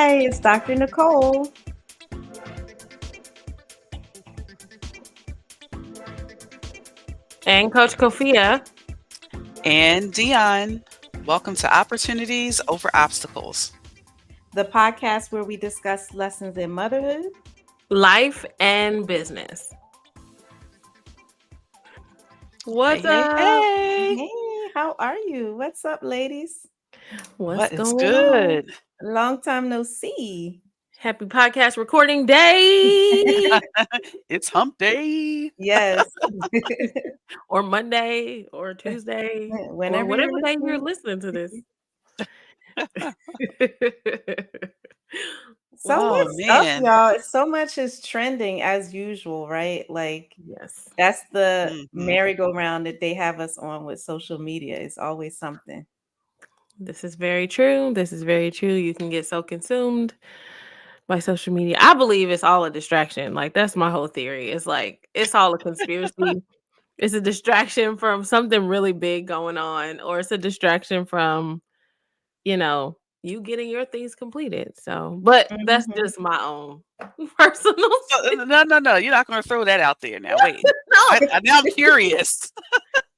Hi, it's Dr. Nicole. And Coach Kofia. And Dion. Welcome to Opportunities Over Obstacles. The podcast where we discuss lessons in motherhood, Life and business. Hey, What's hey, up? hey. Hey, how are you? What's up, ladies? What's What is going on? good? Long time no see. Happy podcast recording day. It's hump day. Yes. Or Monday or Tuesday or Whenever you're whatever day you're listening. listening to this. So What's Oh, going on? what's up, man. y'all? So much is trending as usual, right? Like Yes. that's the Hmm. merry-go-round that they have us on with social media. It's always something. This is very true. This is very true. You can get so consumed by social media. I believe it's all a distraction. Like that's my whole theory. It's like it's all a conspiracy. It's a distraction from something really big going on, or it's a distraction from, you getting your things completed. So, but that's Mhm. just my own personal No. You're not going to throw that out there now. Wait. No, Now I'm curious.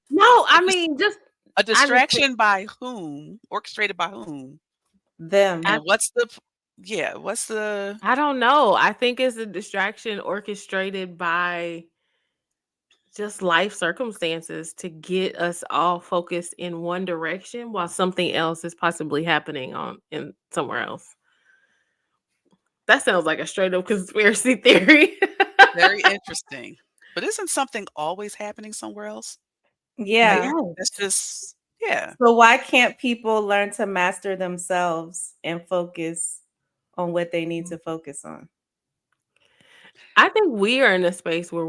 no, A, I dis- mean, a I just think distraction by whom? Orchestrated by whom? Them. I And what's the, I don't know. I think it's a distraction orchestrated by just life circumstances to get us all focused in one direction while something else is possibly happening on in somewhere else. That sounds like a straight up conspiracy theory. very interesting. But isn't something always happening somewhere else? Like, Yeah. that's Yes. just, yeah. So why can't people learn to master themselves and focus on what they need to focus on? I think we are in a space where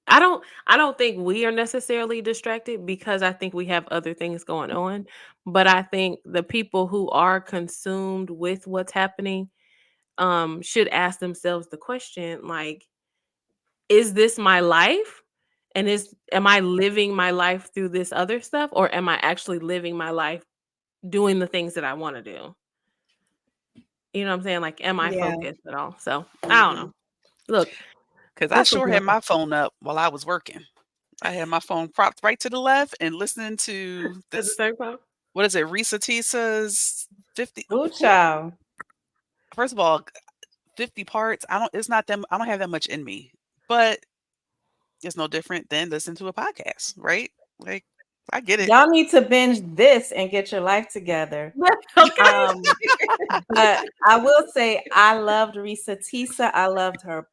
I don't think we are necessarily distracted because I think we have other things going on, but I think the people who are consumed with what's happening should ask themselves the question like, is this my life? And is am I living my life through this other stuff, or am I actually living my life doing the things that I want to do? You know what I'm saying? Like, am I Yeah. focused at all? So I don't Hmm. know. Look, Because I this was sure had nothing. my phone up while I was working. I had my phone propped right to the left and listening to At the this. same time. What is it? Risa Tisa's 50. Ooh, child. First of all, 50 parts. It's not them. I don't have that much in me, but it's no different than listening to a podcast, right? Like, I get it. Y'all need to binge this and get your life together. Okay. Um, but I will say I loved Risa Tisa. I loved her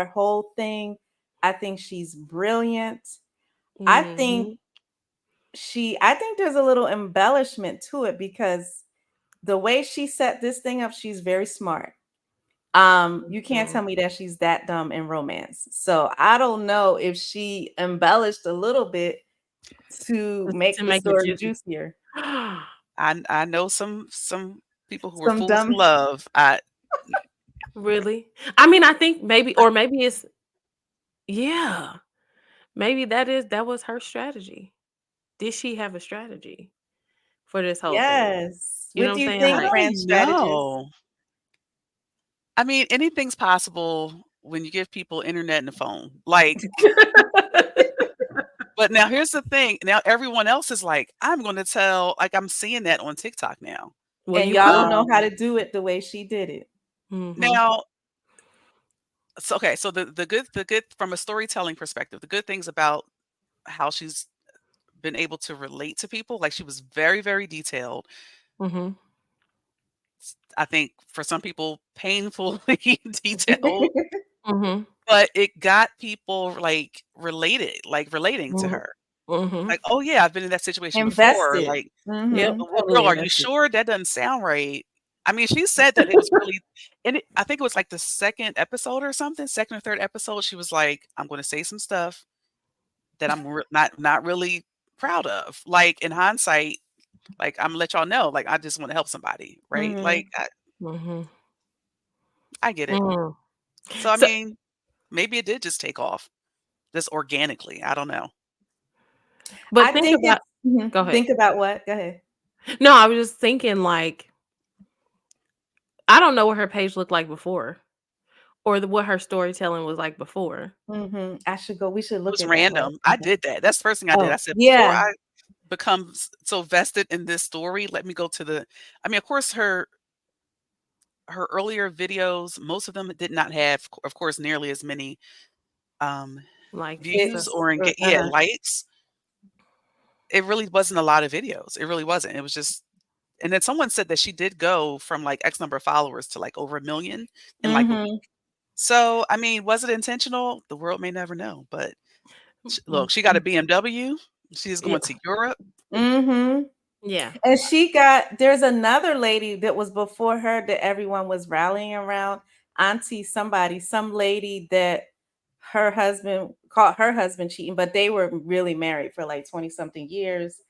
whole thing. I think she's brilliant. I think Mhm. I think there's a little embellishment to it because the way she set this thing up, she's very smart. You can't Mhm. tell me that she's that dumb in romance. So I don't know if she embellished a little bit to To make the make it story juicy. juicier. I know some people who were Some fools in dumb. love. I Really? I mean, I think maybe it's yeah. Maybe that was her strategy. Did she have a strategy for this whole thing? Yes. You know What what I'm do you saying? I think, Like, brand don't strategist? know. I mean, anything's possible when you give people internet and a phone. Like, but now here's the thing. Now everyone else is like, I'm going to tell. Like, I'm seeing that on TikTok now. well, And you y'all don't could. know how Um, to do it the way she did it. Mhm. now, so okay, so the good from a storytelling perspective, the good things about how she's been able to relate to people, like she was very detailed. Mhm. I think for some people, painfully detailed, Mhm. but it got people like relating to Mhm. her. Mhm. Like, "Oh, yeah, I've been in that situation before." Invested. Like, "Yeah, Mhm. but well, girl, Totally are you invested. sure? That doesn't sound right." I mean, she said that it was really and I think it was like the 2nd episode or something, 2nd or 3rd episode, she was like, "I'm gonna say some stuff that I'm not really proud of." Like, in hindsight, like, "Imma let y'all know, like, I just wanna help somebody," right? Like, Mhm. Mhm. I get it. Mhm. So, I So, mean, maybe it did just take off, just organically, I don't know. but I think think about it's mhm. go ahead. Think about what? Go ahead. No, I was just thinking like I don't know what her page looked like before, or what her storytelling was like before. I should go. We should It look was at that random. I did that. That's the first thing I did. I Oh, said, before yeah. I become so vested in this story, let me go to the. I mean, of course, her earlier videos, most of them did not have, of course, nearly as many um, Likes and stuff. views It's or uh-huh. likes. It really wasn't a lot of videos. It really wasn't. It was just, and then someone said that she did go from like X number of followers to like over 1,000,000 in like a week. Mhm. So, I mean, was it intentional? The world may never know. But Mm, look, she got a BMW. She's yeah. going to Europe. Mhm. Yeah. And there's another lady that was before her that everyone was rallying around. Auntie somebody, some lady that her husband caught her husband cheating, but they were really married for like 20 something years.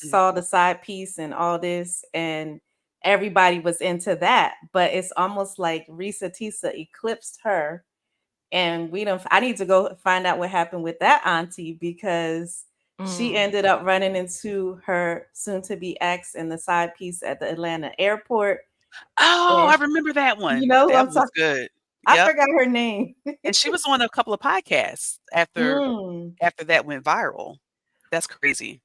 Mm. Saw the side piece and all this, and everybody was into that. But it's almost like Risa Tisa eclipsed her, and we don't. I need to go find out what happened with that auntie, because she Mm. ended up running into her soon to be ex in the side piece at the Atlanta airport. Oh, And I remember that you one. know who That I'm one was talking. good. I Yep. forgot her name. And she was on a couple of podcasts Mm, after that went viral. That's crazy.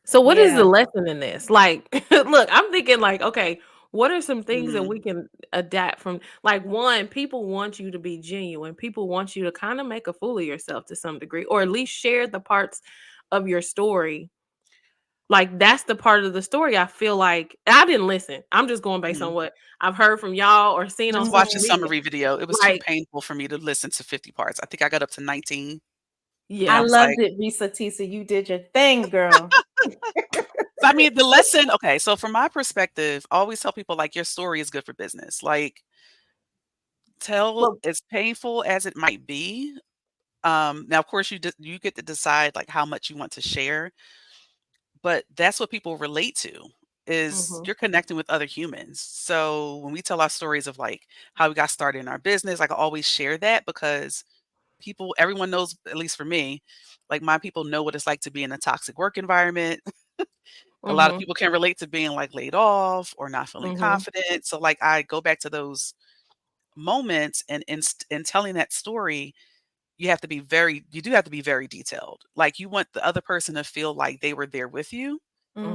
So what is the yeah. lesson in this? Like, look, I'm thinking like, okay, what are some things that Mhm. we can adapt from? Like, one, people want you to be genuine. People want you to kind of make a fool of yourself to some degree, or at least share the parts of your story. Like, that's the part of the story I feel like I didn't listen. I'm just going based Mhm. on what I've heard from y'all or seen on Just social watch the Mhm. media. summary video. It was too Like, painful for me to listen to 50 parts. I think I got up to 19, and I I yeah. was loved like, it, Risa Tisa. You did your thing, girl. so, I mean, the lesson, okay, so from my perspective, I always tell people, like, your story is good for business. Like, tell Well, as painful as it might be. Now, of course, you get to decide, like, how much you want to share, but that's what people relate to, is Mhm. you're connecting with other humans. So, when we tell our stories of, like, how we got started in our business, like, I always share that because everyone knows, at least for me, like, my people know what it's like to be in a toxic work environment. A lot of Mhm. people can relate to being, like, laid off or not feeling Mhm. confident. So, like, I go back to those moments, and in telling that story, you do have to be very detailed. Like, you want the other person to feel like they were there with you,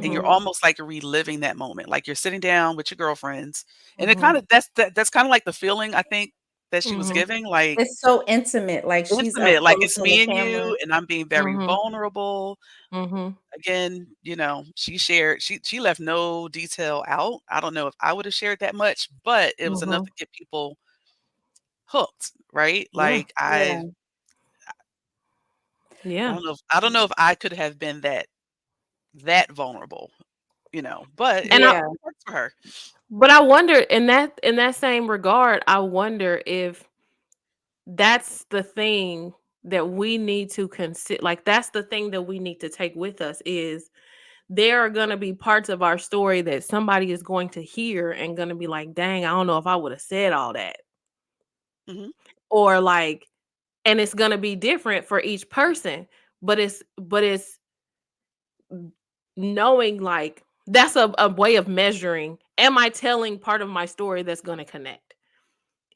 and you're Mhm. mhm. almost, like, reliving that moment. Like, you're sitting down with your girlfriends, and it Mhm. kinda that's kinda like the feeling I think that she was Mhm. giving, like, It's so intimate. Like she's up intimate, like, close it's in the me and camera. you, and I'm being very Mhm. vulnerable. Mhm. Again, she left no detail out. I don't know if I would have shared that much, but it was enough Mhm. to get people hooked, right? Yeah. Like, Yeah. Yeah. I don't know if I could have been that vulnerable, but And I Yeah. it works for her. But I wonder, in that same regard, I wonder if that's the thing that we need to consider. Like, that's the thing that we need to take with us is there are going to be parts of our story that somebody is going to hear and going to be like, "Dang, I don't know if I would have said all that." Mhm, Or like, and it's going to be different for each person, but it's knowing, like, that's a way of measuring, am I telling part of my story that's going to connect?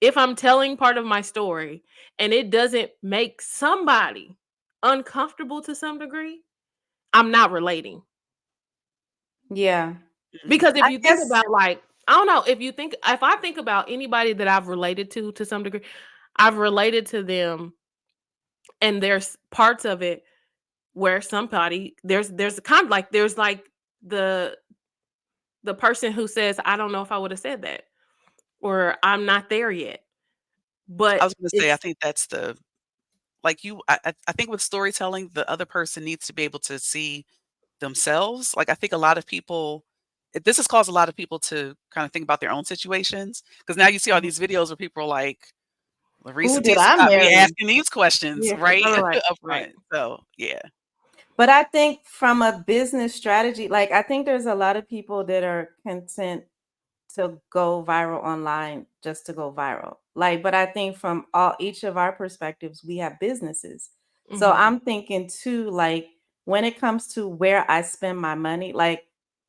If I'm telling part of my story and it doesn't make somebody uncomfortable to some degree, I'm not relating. Yeah. mhm, Because if I you think guess about, like, I don't know, if I think about anybody that I've related to some degree, I've related to them, and there's parts of it where somebody there's kind of like there's like the the person who says, I don't know if I would have said that, or I'm not there yet. I But was gonna say, I it's think that's the I think with storytelling, the other person needs to be able to see themselves. Like, I think a lot of people this has caused a lot of people to kinda think about their own situations, because now you see all Mhm. these videos where people are like, "Larissa who did Tisa I got me marry? asking these questions," Yeah. right? Right, right, Up right. front. So, yeah. But I think from a business strategy, like I think there's a lot of people that are content to go viral online just to go viral. Like, but I think from all each of our perspectives, we have businesses. So Mhm. I'm thinking too, like when it comes to where I spend my money, like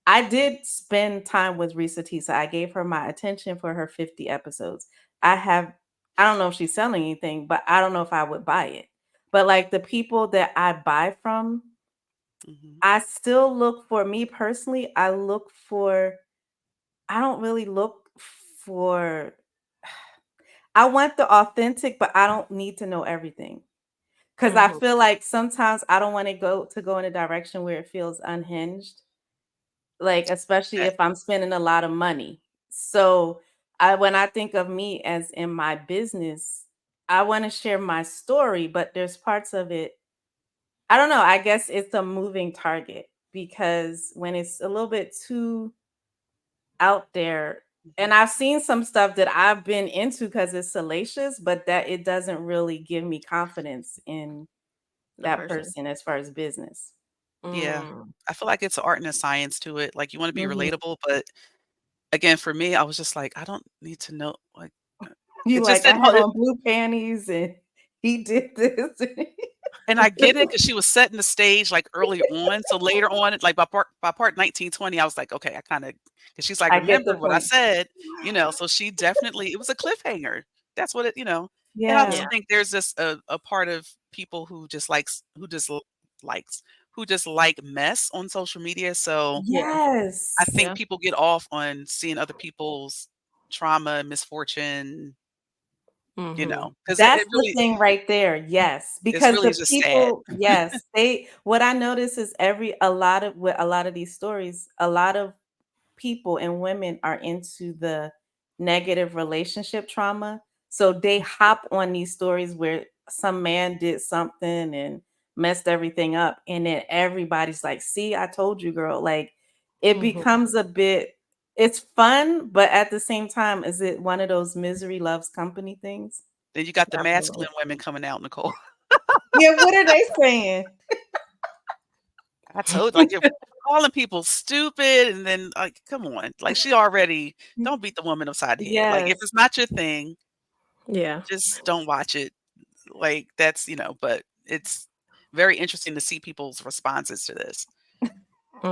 I did spend time with Risa Tisa. I gave her my attention for her 50 episodes. I have I don't know if she's selling anything, but I don't know if I would buy it. But like the people that I buy from, Mhm. I still look for me personally, I don't really look for I want the authentic, but I don't need to know everything. Cause I Mhm. feel like sometimes I don't want to go in a direction where it feels unhinged. Like, especially That if I'm spending a lot of money. So, I when I think of me as in my business, I wanna share my story, but there's parts of it I don't know, I guess it's a moving target because when it's a little bit too out there and mhm. I've seen some stuff that I've been into because it's salacious, but that it doesn't really give me confidence in The that person. person as far as business. Yeah. Mm. I feel like it's an art and a science to it. Like, you wanna be Mhm. relatable, but again, for me, I was just like, "I don't need to know," like, You it just like, "I didn't had hold it. on blue panties and he did this." And I get it because she was setting the stage, like, early on, so later on, like, by part 19, 20, I was like, "Okay, I kinda," because she's like, I get the "Remember what I point. said," so she definitely, it was a cliffhanger. That's what and I also Yeah. Yeah. think there's just a part of people who just like mess on social media, so Yeah. I Yes. think Yeah. people get off on seeing other people's trauma, misfortune, Mhm. because That's the thing right there, yes, it's because really the just sad. people yes, they what I notice is every a lot of with a lot of these stories, a lot of people and women are into the negative relationship trauma. So they hop on these stories where some man did something and messed everything up. And then everybody's like, see, I told you, girl. Like it Mhm. becomes a bit, it's fun, but at the same time, is it one of those misery loves company things? Then you got the Absolutely. masculine women coming out, Nicole. Yeah, what are they saying? I told, like, you're calling people stupid, and then, like, come on, like, she already, don't beat the woman upside the head. Like, if Yes. it's not your thing, Yeah. just don't watch it. Like, but it's very interesting to see people's responses to this.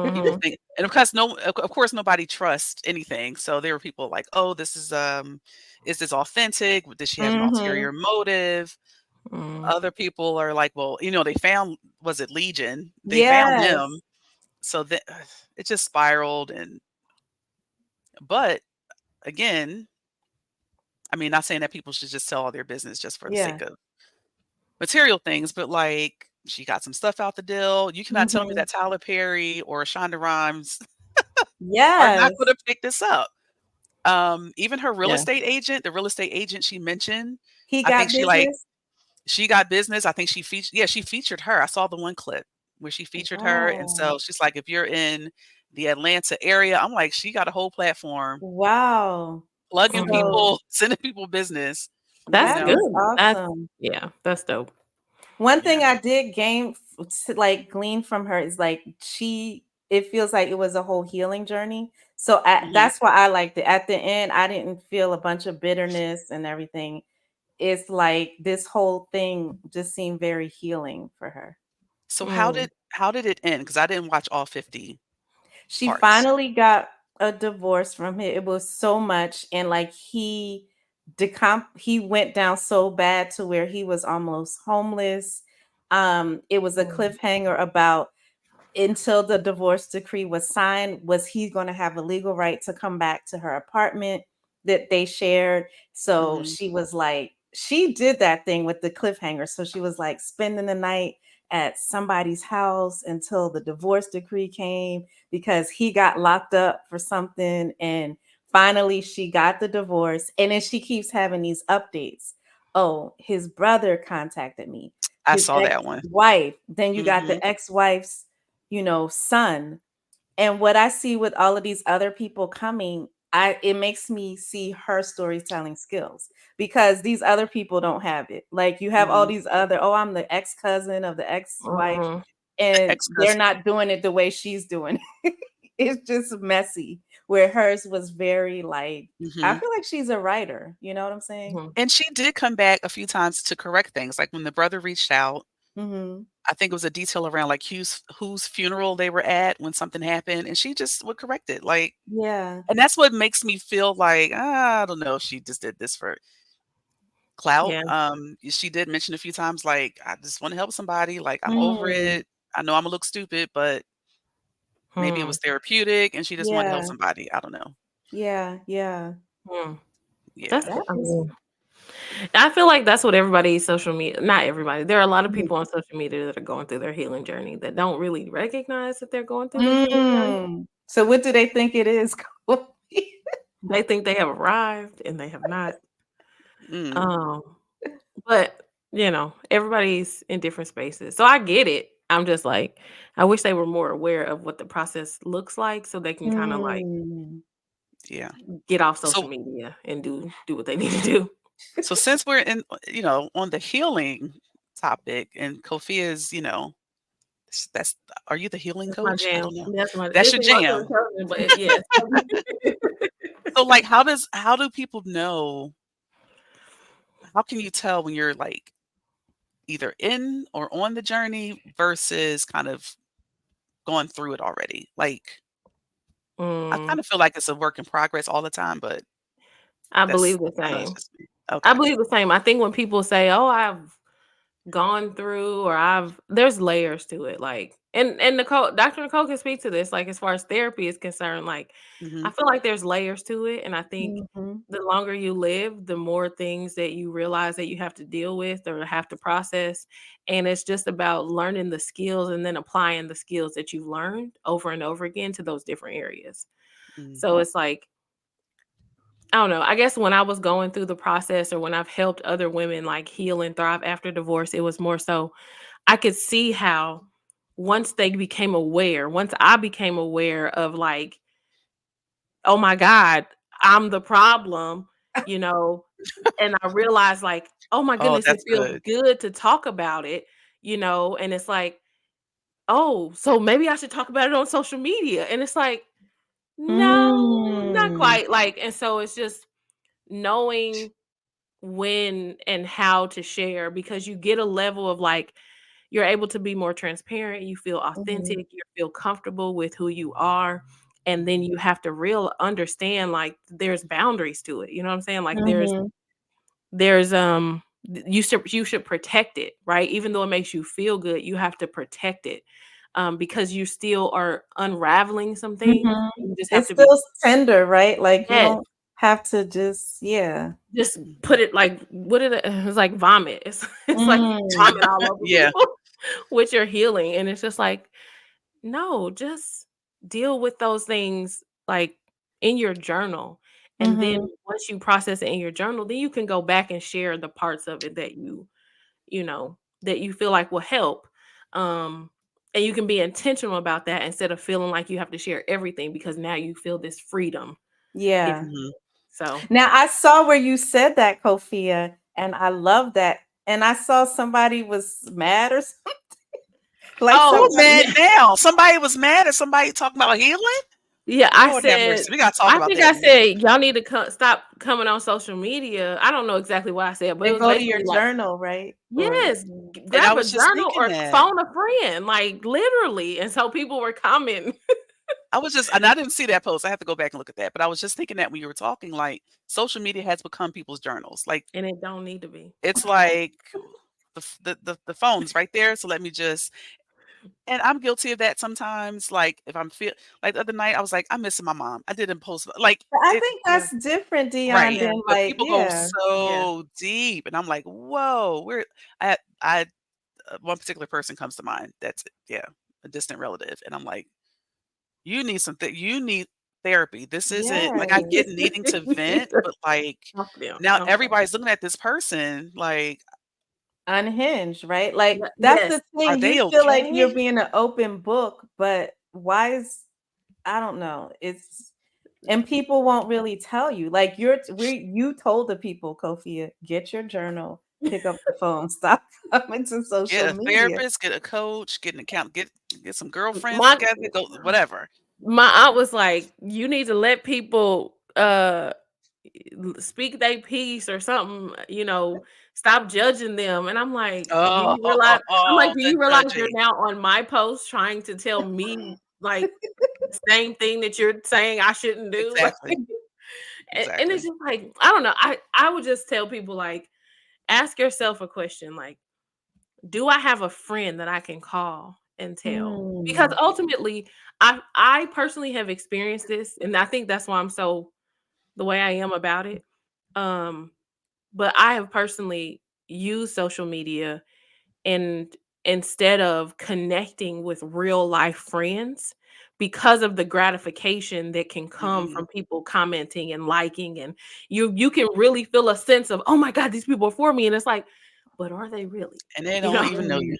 People Mhm. think, and of course, of course, nobody trusts anything. So there were people like, "Oh, is this authentic? Does she have an Mhm. ulterior motive?" Mm. Other people are like, "Well, they found, was it Legion? They found them." Yes. So that it just spiraled, but again, I mean, not saying that people should just sell all their business just for the Yeah. sake of material things, but like, she got some stuff out the deal. You cannot tell me Mhm. that Tyler Perry or Shonda Rhimes are not Yes. going to pick this up. Even her real Yeah. estate agent, the real estate agent she mentioned, He I think got business? she got business. I think she featured her. I saw the one clip where she featured her, and Wow. so she's like, if you're in the Atlanta area, I'm like, she got a whole platform, Wow. plugging Mhm. So, people, sending people business, you That's that know? is good. That's awesome. yeah, that's dope. One Yeah. thing I did like, glean from her is, like, it feels like it was a whole healing journey. So, Mhm. that's why I liked it. At the end, I didn't feel a bunch of bitterness and everything. It's like this whole thing just seemed very healing for her. So Mm. how did it end? Because I didn't watch all 50 She parts. finally got a divorce from him. It was so much, and like he went down so bad to where he was almost homeless. It was a Mm. cliffhanger about until the divorce decree was signed, was he going to have a legal right to come back to her apartment that they shared? So Mhm. she was like, she did that thing with the cliffhanger. So she was like spending the night at somebody's house until the divorce decree came because he got locked up for something. And finally, she got the divorce. And then she keeps having these updates. Oh, his brother contacted me, I his saw ex that one. wife. Then you got Mhm. the ex wife's son. And what I see with all of these other people coming, it makes me see her storytelling skills because these other people don't have it. Like you have all Mhm. these other, oh, I'm the ex-cousin of the ex-wife, Mhm. and they're Ex-cousin. not doing it the way she's doing it. It's just messy. Where hers was very like, I Mhm. feel like she's a writer. You know what I'm saying? Mhm. And she did come back a few times to correct things, like when the brother reached out, Mhm. I think it was a detail around, like, whose funeral they were at when something happened, and she just would correct it, like Yeah. and that's what makes me feel like, I don't know if she just did this for clout. Yeah. She did mention a few times, like, "I just wanna help somebody, like, I'm over Mm. it. I know Imma look stupid, but maybe it Hmm. was therapeutic, and she just wanted to help Yeah. somebody." I don't know. Yeah, yeah. Hmm. Yeah. That's That I is mean, I feel like that's what everybody social media not everybody. There are a lot of Mhm. people on social media that are going through their healing journey that don't really recognize that they're going through their healing journey. So what do they think it is? They think they have arrived and they have not. Mm, Um, but everybody's in different spaces. So I get it. I'm just like, I wish they were more aware of what the process looks like so they can kind of like Mm. yeah. get off social So media and do what they need to do. so since we're in, on the healing topic and Kofi is, that's are you the healing That's my coach? I jam. don't know. That's my That's it's your in my blood jam. cousin, but yes. So, like, how do people know how can you tell when you're, like, either in or on the journey versus kind of going through it already? Like, I Mm, kinda feel like it's a work in progress all the time, but I that's believe the I know it's same. just me. I Okay. believe the same. I think when people say, "Oh, I've gone through," or there's layers to it, like and Nicole Dr. Nicole can speak to this, like, as far as therapy is concerned, like, I Mhm, feel like there's layers to it, and I think Mhm. the longer you live, the more things that you realize that you have to deal with or have to process, and it's just about learning the skills and then applying the skills that you've learned over and over again to those different areas. mm, So it's like I don't know. I guess when I was going through the process or when I've helped other women like heal and thrive after divorce, it was more so I could see how once I became aware of like, oh my God, I'm the problem, you know, and I realized like, oh my oh, goodness, it that's feels good. good to talk about it, and it's like, oh, so maybe I should talk about it on social media. And it's like, no, not Mm. quite. Like, and so it's just knowing when and how to share because you get a level of like you're able to be more transparent, you feel Mhm. authentic, you feel comfortable with who you are, and then Mhm, you have to real understand like there's boundaries to it. You know what I'm saying? Like Mhm. you should protect it, right? Even though it makes you feel good, you have to protect it. Because you still are unraveling some things. Mhm. You just have It's to be still tender, right? Like, you yes. don't have to just yeah. Just mhm, put it like what did it's like vomit. It's like Mm. vomit all over yeah, people with your healing, and it's just like, no, just deal with those things, like, in your journal, and then Mhm. once you process it in your journal, then you can go back and share the parts of it that that you feel like will help, um, and you can be intentional about that instead of feeling like you have to share everything because now you feel this freedom, you Yeah. know, mhm. so Now I saw where you said that, Kofia, and I love that. And I saw somebody was mad or like oh, Who somebody mad yeah. now? Somebody was mad at somebody talking about healing? Yeah, Lord have mercy. We gotta talk I about think that I in a minute. said, "Y'all need to stop coming on social media." I don't know exactly what I said, but it and was go to your basically like, journal, right? Or yes, And I grab a was just journal thinking or that. phone a friend, like, literally, and so people were commenting, I was just and I didn't see that post. I have to go back and look at that. But I was just thinking that when you were talking, like, social media has become people's journals. Like, and it don't need to be. it's like the phone's right there. So let me just and I'm guilty of that sometimes. Like if I'm feel like the other night, I was like, I'm missing my mom. I didn't post like But I it think Yeah, that's different, Dion, right. yeah, than But like, people go yeah. yeah. so deep, and I'm like, whoa, I one particular person comes to mind. That's yeah, a distant relative, and I'm like, you need something. You need therapy. This isn't like I Yes. get needing to You need vent, to but like talk to them. now Okay. everybody's looking at this person like, Unhinged, right? Like that's Yes. the are thing. You they feel like okay? you're being an open book, but why is I don't know. It's and people won't really tell you. Like you told the people, Kofia, get your journal, pick up the phone, stop coming to Get social a media. therapist, get a coach, get an account, get some girlfriends My together, go whatever. my aunt was like, "You need to let people, speak their piece or something, stop judging them. And I'm like, do Oh, you realize? I'm like, do the you realize you're judging. now on my post trying to tell me like the same thing that you're saying I shouldn't do? Like, Exactly, and it's exactly. just like, I don't know. I would just tell people like, ask yourself a question like, do I have a friend that I can call and tell? Because Mm. ultimately, I personally have experienced this, and I think that's why I'm so the way I am about it. Um, but I have personally used social media, and instead of connecting with real life friends, because of the gratification that can come Mhm. from people commenting and liking, and you can really feel a sense of, oh my god, these people are for me, and it's like, but are they really? And they You don't know. even know Mm. you.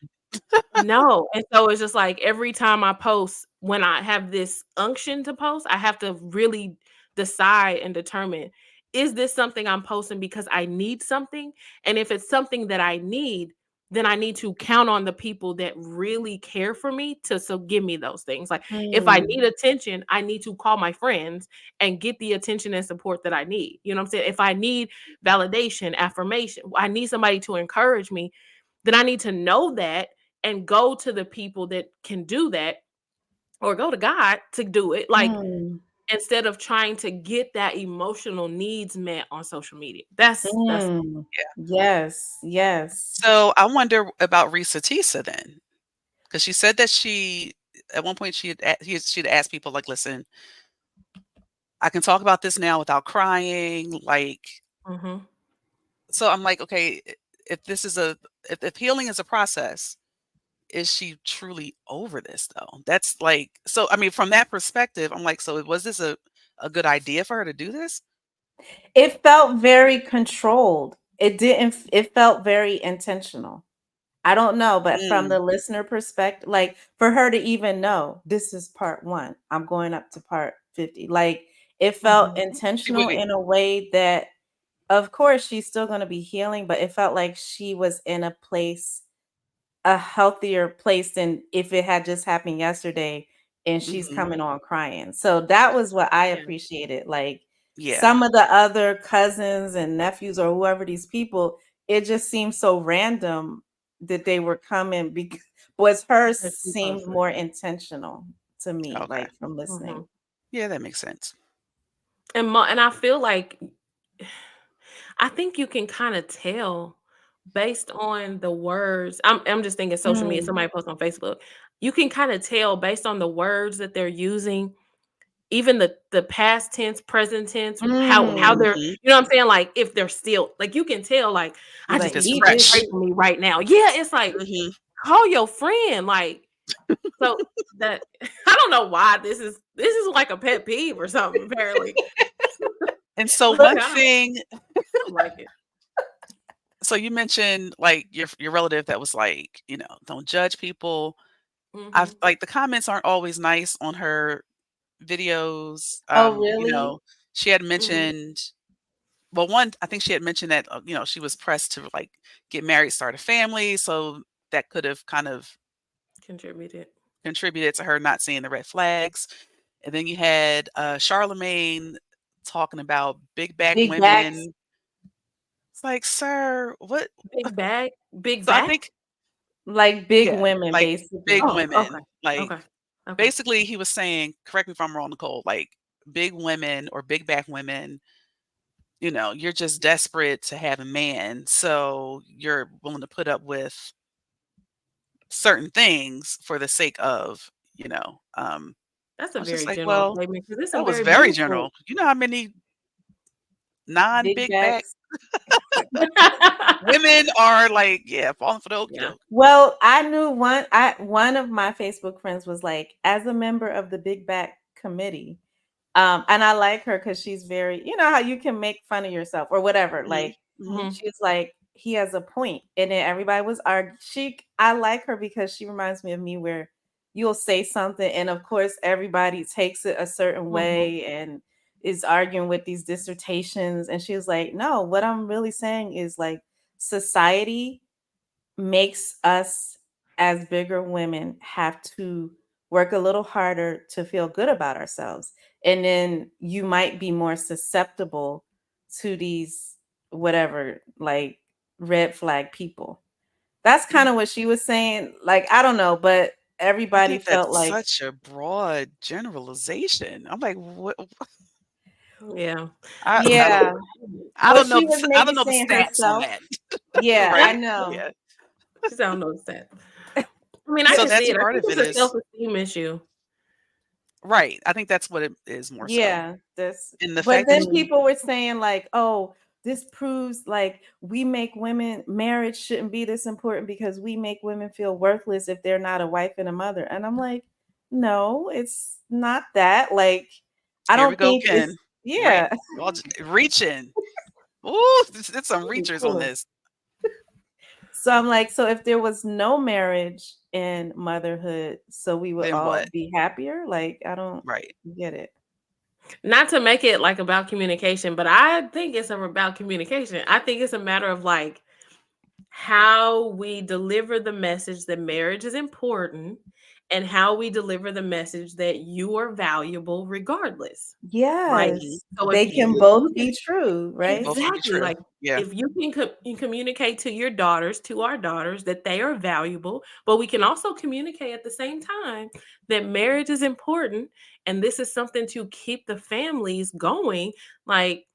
No, and so it's just like every time I post, when I have this unction to post, I have to really decide and determine, is this something I'm posting because I need something? And if it's something that I need, then I need to count on the people that really care for me to so give me those things. Like if I Mm. need attention, I need to call my friends and get the attention and support that I need. You know what I'm saying? If I need validation, affirmation, I need somebody to encourage me, then I need to know that and go to the people that can do that, or go to God to do it. Like Mm. instead of trying to get that emotional needs met on social media. That's Mm. Yeah. Yes, yes. So, I wonder about Risa Tisa then, because she said that she at one point, she'd asked people like, "Listen, I can talk about this now without crying," like hmm so I'm like, "Okay, if this is a if healing is a process, is she truly over this though?" That's like so I mean, from that perspective, I'm like, "So was this a good idea for her to do this?" It felt very controlled. It felt very intentional. I don't know, but from Mm, the listener perspective, like for her to even know this is part 1, I'm going up to part 50. Like it felt hmm see, wait, intentional wait. in a way that of course she's still going to be healing, but it felt like she was in a place, a healthier place than if it had just happened yesterday and she's Mhm. coming on crying. So that was what I Yeah, appreciated. Like Yeah. some of the other cousins and nephews or whoever these people, it just seemed so random that they were coming because was hers because she seemed posted. more intentional to me, Okay. like from hmm listening. Yeah, that makes sense. and I feel like I think you can kind of tell based on the words. I'm just thinking social media. Mm. Somebody posts on Facebook. You can kind of tell based on the words that they're using, even the past tense, present tense, how Mm. they're, Mhm. you know what I'm saying? Like if they're still like, you can tell like, I He's just like, If it's need he you to did pray fresh. this. for me right now. Yeah, it's like Mhm. call your friend. Like so that I don't know why this is like a pet peeve or something, apparently. And so But one I thing don't like it. so you mentioned, like, your relative that was like, "Don't judge people." I've Mhm. like, the comments aren't always nice on her videos. Oh, really? She had Mhm. mentioned well, one, I think she had mentioned that, she was pressed to, like, get married, start a family, so that could have kind of Contributed. contributed to her not seeing the red flags. And then you had, Charlemagne talking about big back Big backs, women. It's like, "Sir, what?" Big bag? Big So I back? think like big yeah, women, like, big basically. Oh, okay. women, like, Okay. Okay. basically, he was saying correct me if I'm wrong, Nicole, like, big women or big back women, you're just desperate to have a man, so you're willing to put up with certain things for the sake of, That's I a was just very like, general "Well, statement because there's that some was very very beautiful. general." You know how many Big non-big back backs. women are like, yeah, falling for the okey Yeah. doke. Well, I knew one of my Facebook friends was like, as a member of the Big Back Committee, and I like her because she's very, you know how you can make fun of yourself or whatever. Mhm, Like mhm. Mhm. she's like, he has a point. And then everybody was arguing. I like her because she reminds me of me where you'll say something and of course everybody takes it a certain Mhm. way and is arguing with these dissertations. And she was like, no, what I'm really saying is like society makes us as bigger women have to work a little harder to feel good about ourselves. And then you might be more susceptible to these whatever like red flag people. That's kind of what she was saying. Like, I don't know, but I everybody think felt that's like, such a broad generalization. I'm like, what? Yeah. I don't yeah. I Well, don't know she was I maybe don't know the saying stats on herself. that, Yeah, I right? know. Yeah. She said, I don't know that. I mean, I So can see that's it. I part think of it it's a is self-esteem issue. right. I think that's what it is more so. Yeah, this, And the but fact that then Mhm. people were saying like, "Oh, this proves like we make women marriage shouldn't be this important because we make women feel worthless if they're not a wife and a mother." And I'm like, "No, it's not that. Like, I here we don't go think again. it's Right. yeah." Y'all just reaching. Ooh, it's some reachers on Cool. this. So I'm like, so if there was no marriage and motherhood, so we would Then all what? be happier? Like, I don't Right. get it. Not to make it like about communication, but I think it's about communication. I think it's a matter of like how we deliver the message that marriage is important and how we deliver the message that you are valuable regardless. Like, Mhm. Yes, so if they can you both can be true, right? Both can be exactly, true. like, Yeah. if you can communicate to your daughters, to our daughters, that they are valuable, but we can also communicate at the same time that marriage is important and this is something to keep the families going, like,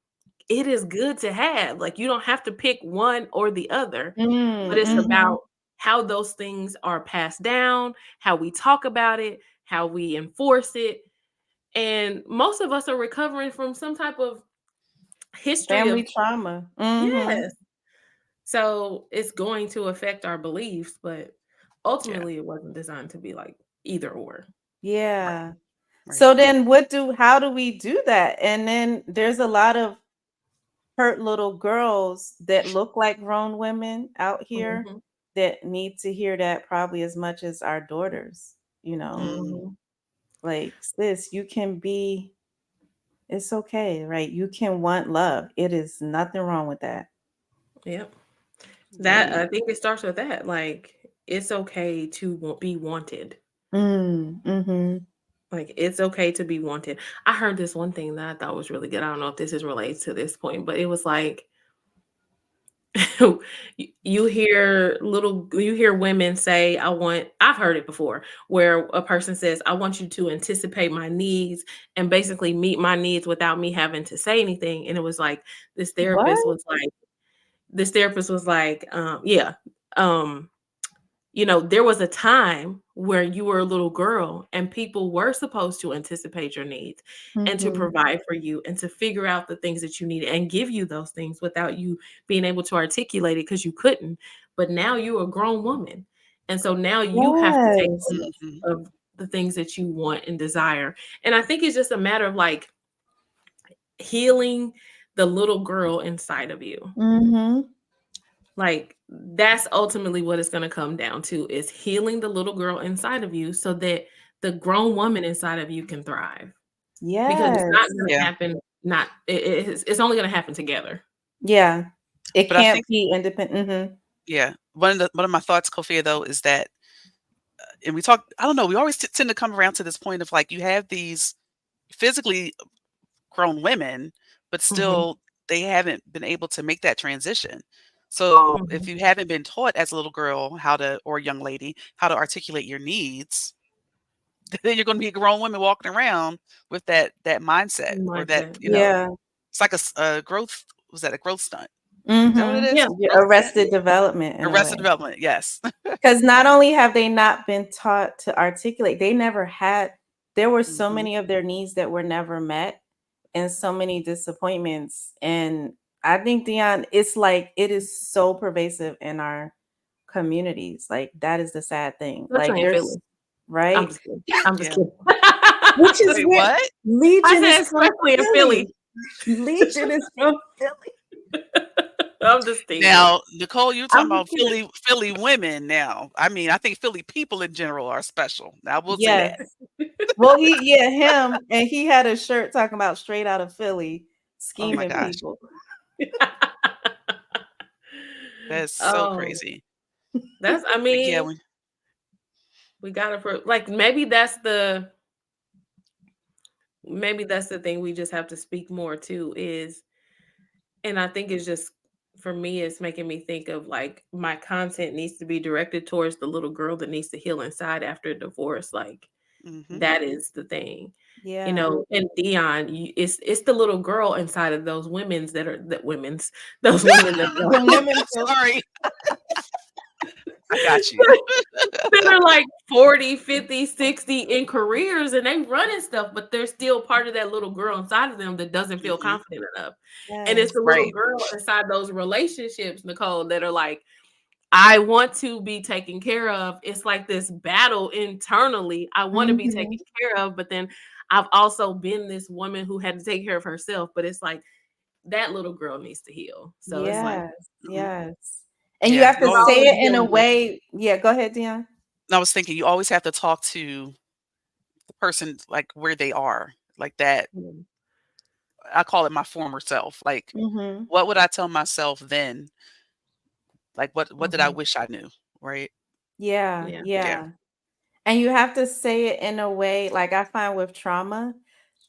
it is good to have, like, you don't have to pick one or the other, but it's Mhm. about how those things are passed down, how we talk about it, how we enforce it, and most of us are recovering from some type of history Family of trauma. Mhm. yes. So it's going to affect our beliefs, but Yeah. ultimately it wasn't designed to be like either or. Right. Yeah. Right. So then how do we do that? And then there's a lot of hurt little girls that look like grown women out here Mhm. that need to hear that probably as much as our daughters, you know. Mm. Mhm. Like, sis, you can be it's okay, right? You can want love. It is nothing wrong with that. Yep. That Yeah. I think it starts with that. Like it's okay to be wanted. Mhm. Like it's okay to be wanted. I heard this one thing that I thought was really good. I don't know if this is related to this point, but it was like you hear women say I've heard it before where a person says I want you to anticipate my needs and basically meet my needs without me having to say anything, and it was like this therapist What? was like yeah, um there was a time where you were a little girl and people were supposed to anticipate your needs and to Mhm. provide for you and to figure out the things that you need and give you those things without you being able to articulate it because you couldn't. But now you're a grown woman. And so now you have to take Yes. ownership Mhm. of the things that you want and desire. And I think it's just a matter of like healing the little girl inside of you. Mhm. Like, that's ultimately what it's gonna come down to, is healing the little girl inside of you so that the grown woman inside of you can thrive. Because it's not Yes. gonna Yeah. happen not it's only gonna happen together. Yeah. It But I can't think be independent. Mhm. yeah, one of my thoughts, Kofia, though, is that and we talk I don't know, we always tend to come around to this point of like you have these physically grown women, but Mhm, still they haven't been able to make that transition. So if mhm. you haven't been taught as a little girl how to or a young lady how to articulate your needs, then you're going to be a grown woman walking around with that mindset or that Mindset, yep. Yeah. it's like a growth was that a growth stunt? Is that what it Mhm. Yeah, is? Yeah, Growth stunt? arrested development in a Arrested way. development. Yes. 'Cause not only have they not been taught to articulate, they never had there were so Mhm. many of their needs that were never met and so many disappointments, and I think, Dion, it's like it is so pervasive in our communities, like, that is the sad thing, like, especially in there's Philly. I'm right? just kidding. I'm just Yeah. kidding. Which is Wait, where what? I Legion said is from especially in Philly. Philly. Legion is from Philly. I'm just teasing. Now, Nicole, you I'm talking just about kidding. Philly women now. I mean, I think Philly people in general are special. Now, we'll say that. Yes. Well, him, and he had a shirt talking about straight out of Philly, Oh my scheming gosh. people. That is so Oh, crazy. I But yeah, mean, we gotta like maybe that's the thing we just have to speak more to is, and I think it's just for me, it's making me think of like my content needs to be directed towards the little girl that needs to heal inside after a divorce. Like Mhm. that is the thing, you Yeah. know. And Dion, it's the little girl inside of those women's that women's those women that The women feel Sorry. I got you. that are like 40, 50, 60 in careers and they running stuff, but they're still part of that little girl inside of them that doesn't feel Mhm. confident enough. And it's yes. the little Right. girl inside those relationships, Nicole, that are like, I want to be taken care of. It's like this battle internally. I want to be taken Mhm. care of, but then I've also been this woman who had to take care of herself. But it's like that little girl needs to heal. So it's like Yes. Mhm. Yes. And you Yeah. have You to we're always say always it in a dealing with way. Yeah, go ahead, Dion. I was thinking you always have to talk to the person, like, where they are, like that. it. I call it my former self. Like, Mhm. what would I tell myself then? Like, what did I Mhm. wish I knew, right? Yeah, Yeah. Yeah. yeah. And you have to say it in a way, like I find with trauma,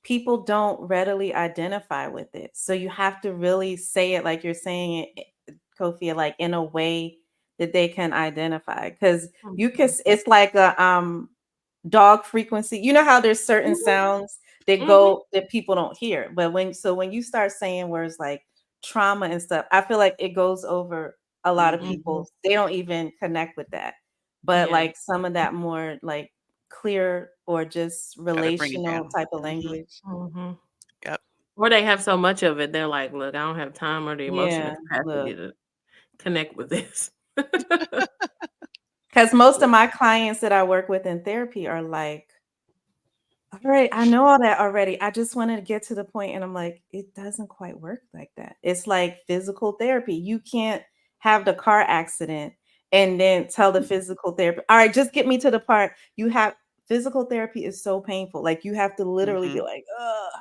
people don't readily identify with it. So you have to really say it like you're saying it, Kofi, like in a way that they can identify. Because you can, Mhm. it's like a dog frequency. You know how there's certain Mhm. sounds that Mhm. go that people don't hear. But when you start saying words like trauma and stuff, I feel like it goes over a lot of Mhm. Mhm. people. They don't even connect with that. But Yeah. like some of that more like clear or just Gotta bring it relational down. type of Mhm. language. Mhm. Yep. Or they have so much of it, they're like, "Look, I don't have time or the emotional Yeah, capacity look. to connect with this." Because most Yeah. of my clients that I work with in therapy are like, all right, I know all that already. I just wanted to get to the point, and I'm like, it doesn't quite work like that. It's like physical therapy. You can't have the car accident and then tell the physical therapy, all right, just get me to the part. You have physical therapy is so painful. Like you have to literally be Mhm. like, ugh.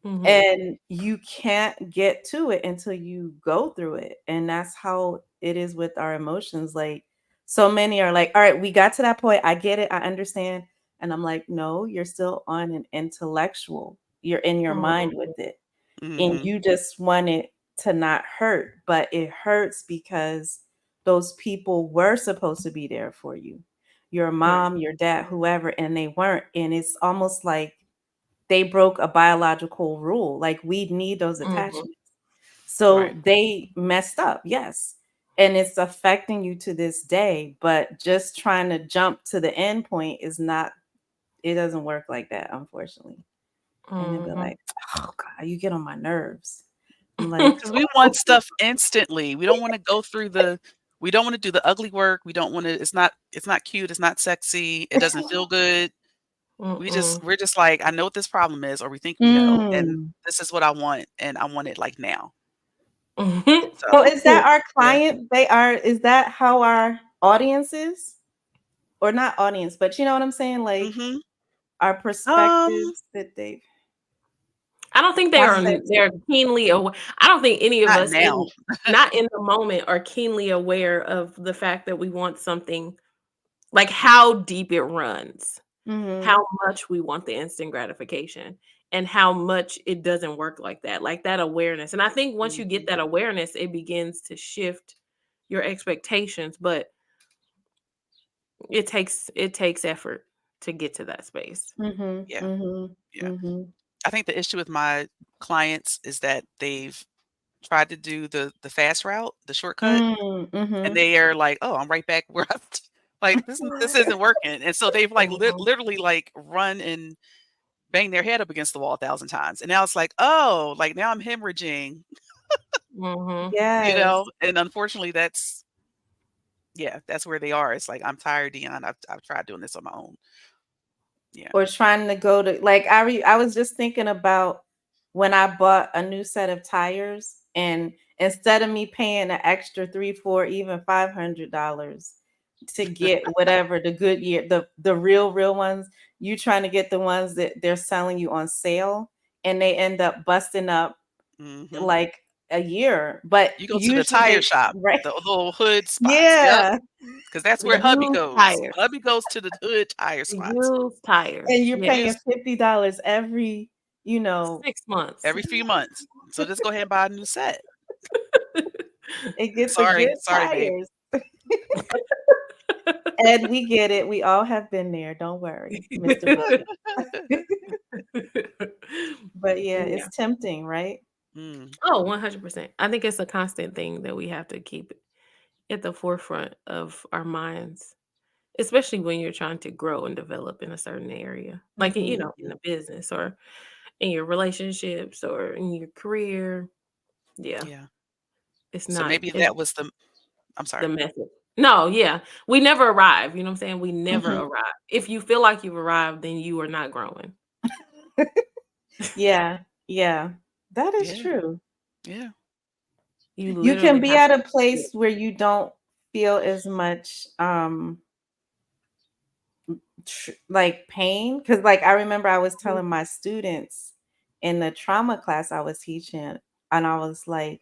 Mhm. And you can't get to it until you go through it. And that's how it is with our emotions. Like, so many are like, all right, we got to that point. I get it. I understand. And I'm like, no, you're still on an intellectual. You're in your mind with Mhm. it. And Mhm. you just want it to not hurt. But it hurts because those people were supposed to be there for you. Your Right. mom, your dad, whoever, and they weren't. And it's almost like they broke a biological rule. Like we need those Mhm. attachments. So Right. they messed up, yes. And it's affecting you to this day, but just trying to jump to the end point is not, it doesn't work like that, unfortunately. And they'll be Mhm. like, oh God, you get on my nerves. I'm like, 'Cause we want stuff instantly. We don't wanna go through the we don't wanna do the ugly work. We don't wanna it's not cute, it's not sexy, it doesn't feel good. Mm-mm. We're just like, "I know what this problem is," or we think we know, and mm. this is what I want, and I want it, like, now. So So, is that our yeah. client? They are, is that how our audience is? Or not audience, but you know what I'm saying? Like Mhm. our Um, perspectives that they I don't think they are process. they're keenly aware. I don't think any of not us now. in not in the moment are keenly aware of the fact that we want something, like how deep it runs, how Mhm. much we want the instant gratification, and how much it doesn't work like that awareness. And I think once you get Mhm. that awareness, it begins to shift your expectations, but it takes effort to get to that space. Mhm. Yeah, Mhm. yeah. Mhm. I think the issue with my clients is that they've tried to do the fast route, the shortcut, Mm, and mhm. they are like, "Oh, I'm right back where I like, this isn't working," and so they've, like, Mhm, literally, like, run and banged their head up against the wall 1,000 times, and now it's like, "Oh, like, now I'm hemorrhaging," mhm. Yes. and unfortunately, that's yeah, that's where they are. It's like, "I'm tired, Dion. I've tried doing this on my own." Yeah. Or trying to go to like I was just thinking about when I bought a new set of tires and instead of me paying an extra 3, 4, even $500 to get whatever the good year, the real ones, you trying to get the ones that they're selling you on sale and they end up busting up Mhm. like a year, but You go to the usually tire they shop, right. the little hood spots. Yep, Yeah. because that's The where hubby used goes. tires, Hubby goes to the hood tire the spots. used tires, And you're yeah, paying Yes, $50 every, you know, 6 months. every few months. So just go ahead and buy a new set. It gets a Sorry, good sorry, babe. tires. And we get it. We all have been there. Don't worry, Mr. Boogie. But yeah, Yeah. it's tempting, right? Mm, Oh, 100%. I think it's a constant thing that we have to keep at the forefront of our minds, especially when you're trying to grow and develop in a certain area, like, Mhm. in a business or in your relationships or in your career. Yeah, yeah. it's So not, maybe it's that was the I'm the sorry. method. No, yeah. We never arrive. You know what I'm saying? We never Mhm. arrive. If you feel like you've arrived, then you are not growing. Yeah, yeah. That is Yeah, true. yeah, You You can literally be have at a to. place where you don't feel as much like pain, cuz like I remember I was telling my students in the trauma class I was teaching, and I was like,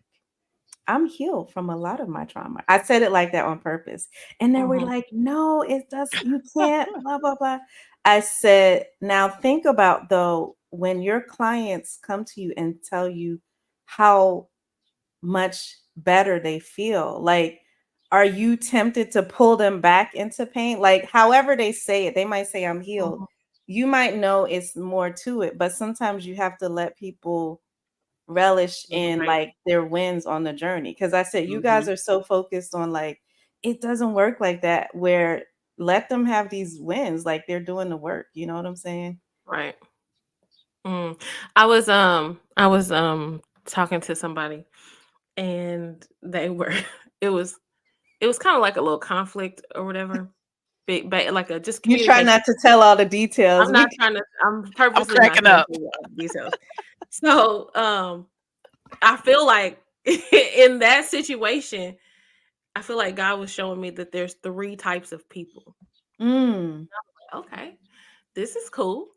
I'm healed from a lot of my trauma. I said it like that on purpose. And they were Mhm. like, no, it does, you can't, blah, blah, blah. I said, now think about though, when your clients come to you and tell you how much better they feel, like, are you tempted to pull them back into pain? Like, however they say it, they might say, I'm healed. Mhm. You might know it's more to it, but sometimes you have to let people relish in Right. like their wins on the journey. Cause I said, you guys mhm, are so focused on like, it doesn't work like that, where let them have these wins, like they're doing the work. You know what I'm saying? Right. Mm. I was talking to somebody and they were it was kind of like a little conflict or whatever. But like a just You try communication. not to tell all the details. I'm We not trying to I'm I'm purposely not cracking trying to up. tell you all the details. So, I feel like in that situation, I feel like God was showing me that there's 3 types of people. mm, Okay, this is cool.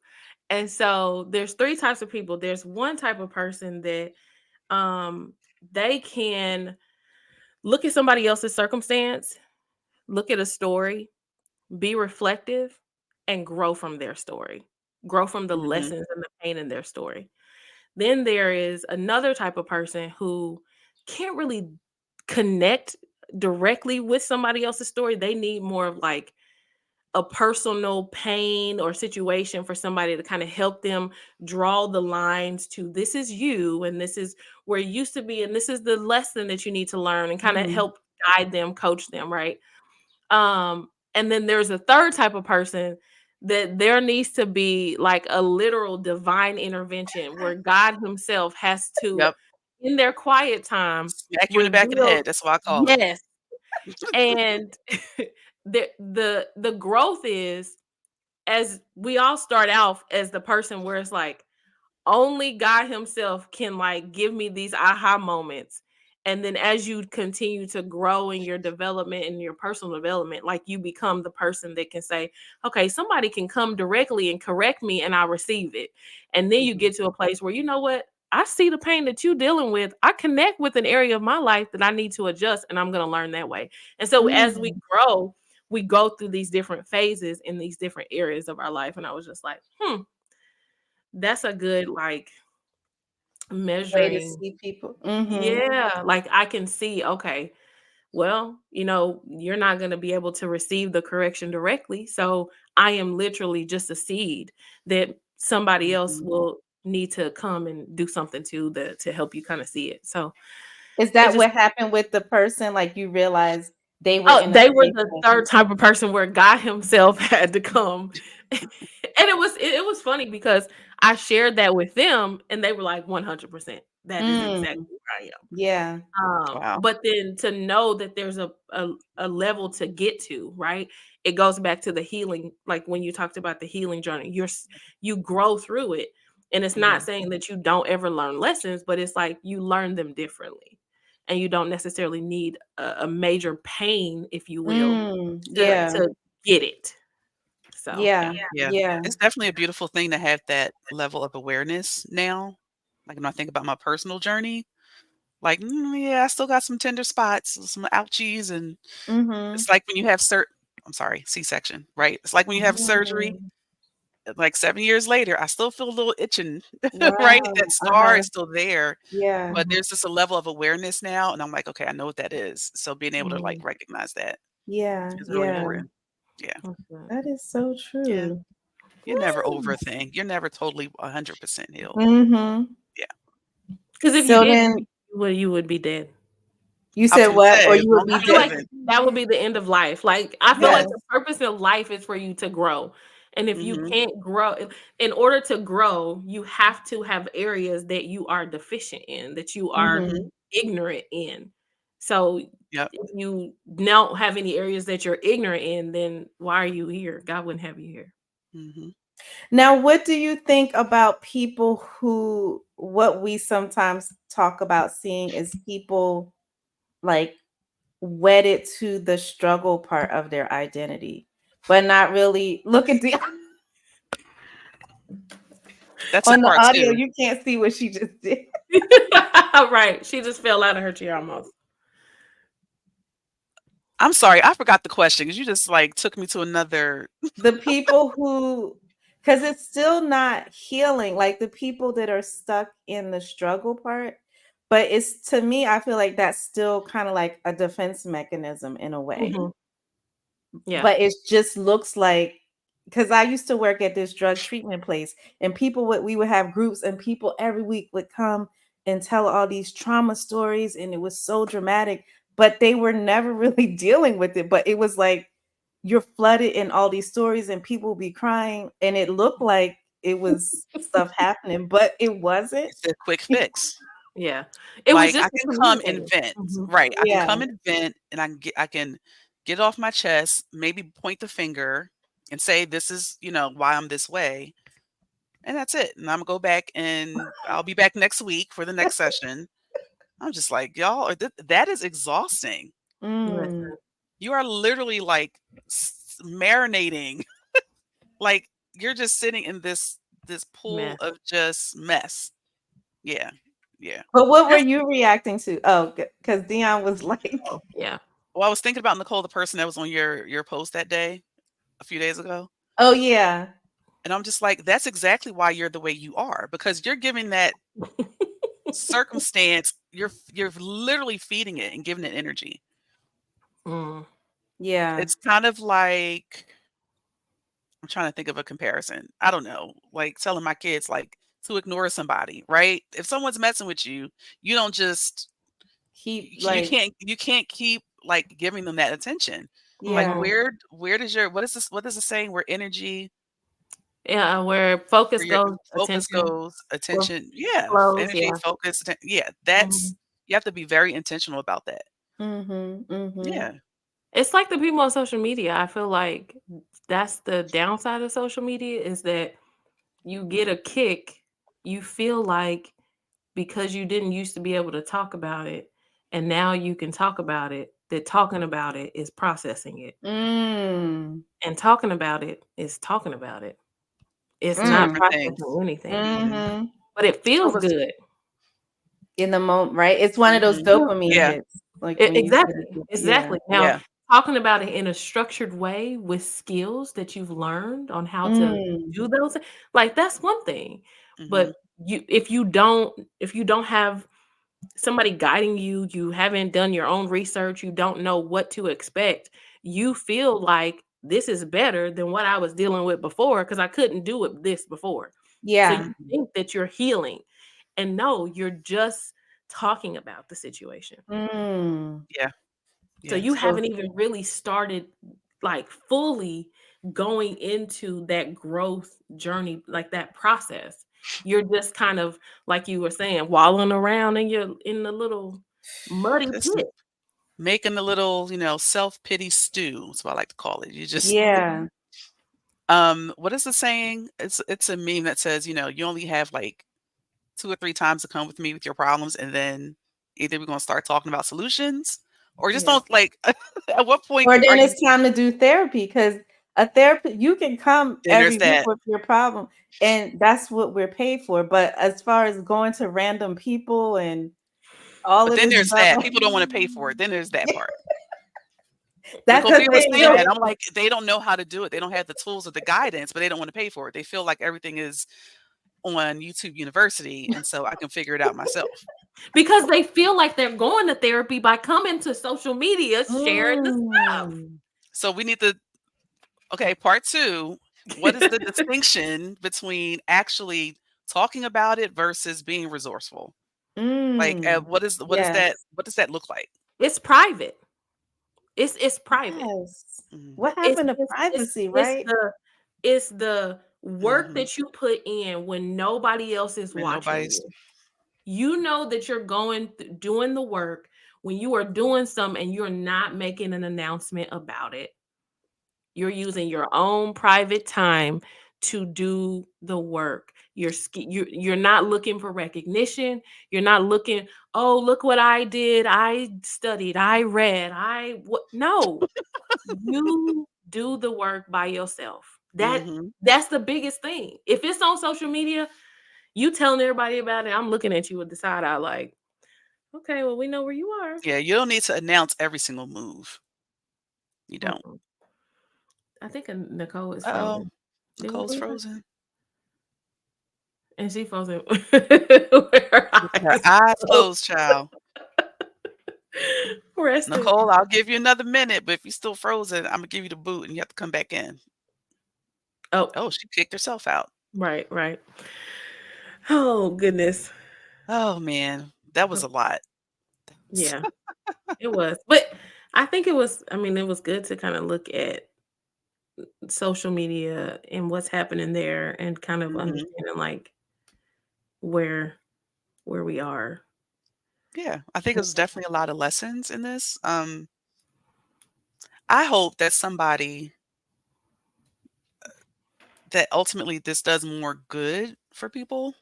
And so there's 3 types of people. There's one type of person that um they can look at somebody else's circumstance, look at a story, be reflective, and grow from their story. Grow from the Mhm, lessons and the pain in their story. Then there is another type of person who can't really connect directly with somebody else's story. They need more of like a personal pain or situation for somebody to kind of help them draw the lines to this is you and this is where you used to be and this is the lesson that you need to learn and kind of mhm, help guide them, coach them, right? And then there's a third type of person that there needs to be like a literal divine intervention where God himself has to, yep. in their quiet time, Smack you in the back of the reveal, head, that's what I call it. yes. And the growth is, as we all start off as the person where it's like only God himself can like give me these aha moments. And then as you continue to grow in your development and your personal development, like you become the person that can say, okay, somebody can come directly and correct me and I receive it. And then you Mhm, get to a place where you know what? I see the pain that you're dealing with. I connect with an area of my life that I need to adjust and I'm going to learn that way. And so as we mm. grow, we go through these different phases in these different areas of our life. And I was just like, that's a good like Way to measuring. see people. Mhm. Yeah, like I can see, okay, well, you're not going to be able to receive the correction directly. So I am literally just a seed that somebody else mhm. will need to come and do something to help you kind of see it. So Is it that just what happened with the person? Like you realized they were oh, in a they were space the like, third type of person where God himself had to come. And it was funny because I shared that with them and they were like 100%. That is mm, exactly where I am. yeah. Wow. But then to know that there's a level to get to, right? It goes back to the healing, like when you talked about the healing journey, you grow through it. And it's not Mhm, saying that you don't ever learn lessons, but it's like you learn them differently. And you don't necessarily need a major pain, if you will, Mm, to yeah. get it. So Yeah. yeah. yeah. Yeah. It's definitely a beautiful thing to have that level of awareness now. Like, when I think about my personal journey, like, yeah, I still got some tender spots, some ouchies, and Mhm. it's like when you have I'm sorry, C-section, right? It's like when you have surgery, Mm. like 7 years later, I still feel a little itching, right? That Wow. scar Uh-huh. is still there, Yeah. but Mhm, there's just a level of awareness now, and I'm like, "Okay, I know what that is." So being able to, like, mhm. recognize that Yeah. is really Yeah. Yeah, important. Yeah. that's good. That is so Yeah. true. You're never over a Woo. thing. You're never totally 100% healed. Mm-hmm. Yeah. 'Cause if you So did, then you would be dead. you I was said gonna what? Or say, as you would long as be I you're feel dead? like living. that would be the end of life. Like, I feel like Yes. the purpose of life is for you to grow, and if you Mhm, can't grow in order to grow, you have to have areas that you are deficient in, that you are Mm-hmm. mhm. ignorant in. So, Yep. if you don't have any areas that you're ignorant in, then why are you here? God wouldn't have you here. Mhm. Now, what do you think about people who, what we sometimes talk about seeing is people like wedded to the struggle part of their identity, but not really look at the That's a on the part audio, too. you can't see what she just did. Right, she just fell out of her chair almost. I'm sorry, I forgot the question because you just, like, took me to another. The people who, because it's still not healing, like the people that are stuck in the struggle part, but it's to me, I feel like that's still kind of like a defense mechanism in a way. Mhm. Yeah. But it just looks like, because I used to work at this drug treatment place, and people would we would have groups, and people every week would come and tell all these trauma stories, and it was so dramatic, but they were never really dealing with it. But it was like you're flooded in all these stories, and people would be crying, and it looked like it was stuff happening, but it wasn't. It's a quick fix. Yeah. It was Like, just I a can come and communicator. vent. Mhm. Right, I can Yeah. come and vent, and I can get off my chest, maybe point the finger and say, "This is, why I'm this way," and that's it, and Imma go back, and I'll be back next week for the next session. I'm just like, "Y'all are that is exhausting." Mm, Listen, You are literally, like, marinating, like, you're just sitting in this pool mess. of just mess. Yeah, yeah. but what were That's you reacting to? Oh, because Dion was like, Oh, yeah. Well, I was thinking about Nicole, the person that was on your post that day, a few days ago, oh yeah. and I'm just like, "That's exactly why you're the way you are, because you're giving that circumstance you're literally feeding it and giving it energy." Mm. Yeah. It's kind of like I'm trying to think of a comparison. I don't know, like telling my kids, like, to ignore somebody, right? If someone's messing with you, you don't just Keep you can't keep, like, giving them that attention. Like, yeah. Mhm. where does your what is the saying? Where energy Yeah, where where focus your goes, focus attention goes, attention flows, energy, yeah. focus, yeah, that's Mhm. you have to be very intentional about that. Mhm, mhm. Yeah. It's like the people on social media, I feel like that's the downside of social media is that you get a kick, you feel like because you didn't used to be able to talk about it, and now you can talk about it, that talking about it is processing it, Mm. and talking about it is talking about it. It's 2 not Mm. different things. processing anything, Mhm. Mhm. but it What feels was good. In the moment, right? It's one of those Mhm. Yeah. dopamine Yeah, hits, like when you Exactly, see it. Yeah. exactly. Now, yeah. talking about it in a structured way with skills that you've learned on how to Mm. do those, like, that's one thing, Mhm. but if you don't have somebody guiding you, you haven't done your own research, you don't know what to expect, you feel like this is better than what I was dealing with before because I couldn't do it this before. So you Yeah. Mhm. think that you're healing, and no, you're just talking about the situation. Mm. Yeah, So yeah. you So haven't even really started like fully going into that growth journey, like that process. You're just kind of like you were saying, wallowing around in your in the little muddy Just pit. making a little, self-pity stew is what I like to call it. You just yeah. what is the saying? It's a meme that says, you only have, like, 2 or 3 times to come with me with your problems, and then either we're gonna start talking about solutions or just Yeah. don't, like, at what point Or are then you it's time to do therapy because a therapist you can come then there's every week that. with your problem, and that's what we're paid for. But as far as going to random people and all But of then this there's stuff, that. People don't wanna pay for it. Then there's that part. That's the Coquille was thing, saying right? that. I'm like, they don't know how to do it. They don't have the tools or the guidance, but they don't want to pay for it. They feel like everything is on YouTube University, and so I can figure it out myself. because they feel like they're going to therapy by coming to social media, sharing the stuff. Mm. So we need to okay, part 2, what is the distinction between actually talking about it versus being resourceful? Like, Mm. Yes. what does that look like? It's private. It's private. Yes. Mhm. What It's happened to it's it's privacy, it's right? the work Mhm. that you put in when nobody else is And watching nobody's you. You know that you're doing the work when you are doing something and you're not making an announcement about it. You're using your own private time to do the work. You're not looking for recognition. You're not looking, "Oh, look what I did. I studied. I read. I what." No. You do the work by yourself. Mhm. That's the biggest thing. If it's on social media, you telling everybody about it, I'm looking at you with the side eye like, "Okay, well, we know where you are." Yeah, you don't need to announce every single move. You don't. Mm-mm. I think Nicole is Uh-oh, frozen. Did we Nicole's lose her? frozen. And she frozen with her With her eyes eyes closed, closed, child. resting. Nicole, I'll give you another minute, but if you're still frozen, Imma give you the boot and you have to come back in. Oh, Oh, she kicked herself out. right, right. Oh, goodness. Oh, man. That was Oh, a lot. yeah, it was. But I think I mean, it was good to kind of look at social media and what's happening there and kind of Mhm. understanding like where we are. Yeah, I think it was definitely a lot of lessons in this. I hope that somebody that ultimately this does more good for people,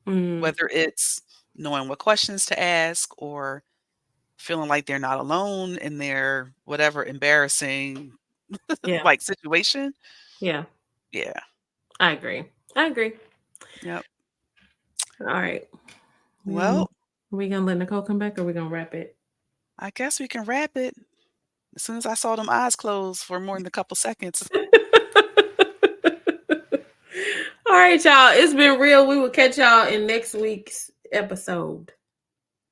Mm, whether it's knowing what questions to ask or feeling like they're not alone in their whatever embarrassing, yeah, like, situation. yeah, Yeah. I agree. I agree. Yep. All right. Well, We gonna let Nicole come back or we gonna wrap it? I guess we can wrap it. As soon as I saw them eyes closed for more than a couple seconds. All right, y'all. It's been real. We will catch y'all in next week's episode.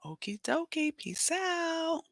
Okie dokie. Peace out.